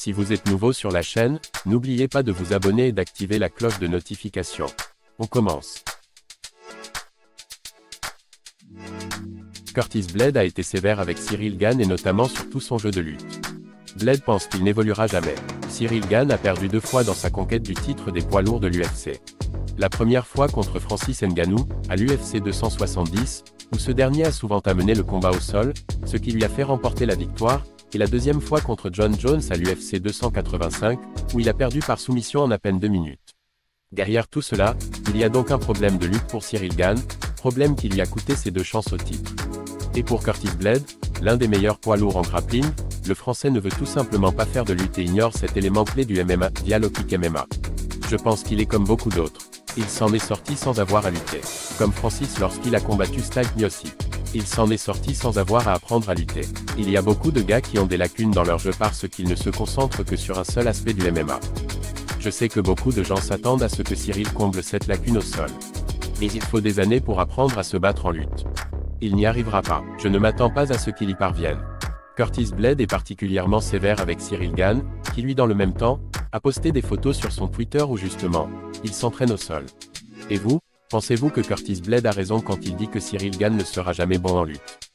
Si vous êtes nouveau sur la chaîne, n'oubliez pas de vous abonner et d'activer la cloche de notification. On commence. Curtis Blaydes a été sévère avec Ciryl Gane et notamment sur tout son jeu de lutte. Blaydes pense qu'il n'évoluera jamais. Ciryl Gane a perdu 2 fois dans sa conquête du titre des poids lourds de l'UFC. La première fois contre Francis Ngannou, à l'UFC 270, où ce dernier a souvent amené le combat au sol, ce qui lui a fait remporter la victoire, et la deuxième fois contre Jon Jones à l'UFC 285, où il a perdu par soumission en à peine 2 minutes. Derrière tout cela, il y a donc un problème de lutte pour Ciryl Gane, problème qui lui a coûté ses 2 chances au titre. Et pour Curtis Blaydes, l'un des meilleurs poids lourds en grappling, le Français ne veut tout simplement pas faire de lutte et ignore cet élément clé du MMA, via le kick MMA. Je pense qu'il est comme beaucoup d'autres. Il s'en est sorti sans avoir à lutter. Comme Francis lorsqu'il a combattu Stipe Miocic. Il s'en est sorti sans avoir à apprendre à lutter. Il y a beaucoup de gars qui ont des lacunes dans leur jeu parce qu'ils ne se concentrent que sur un seul aspect du MMA. Je sais que beaucoup de gens s'attendent à ce que Ciryl comble cette lacune au sol. Mais il faut des années pour apprendre à se battre en lutte. Il n'y arrivera pas. Je ne m'attends pas à ce qu'il y parvienne. Curtis Blaydes est particulièrement sévère avec Ciryl Gane, qui lui dans le même temps, a posté des photos sur son Twitter où justement, il s'entraîne au sol. Et vous, pensez-vous que Curtis Blaydes a raison quand il dit que Ciryl Gane ne sera jamais bon en lutte?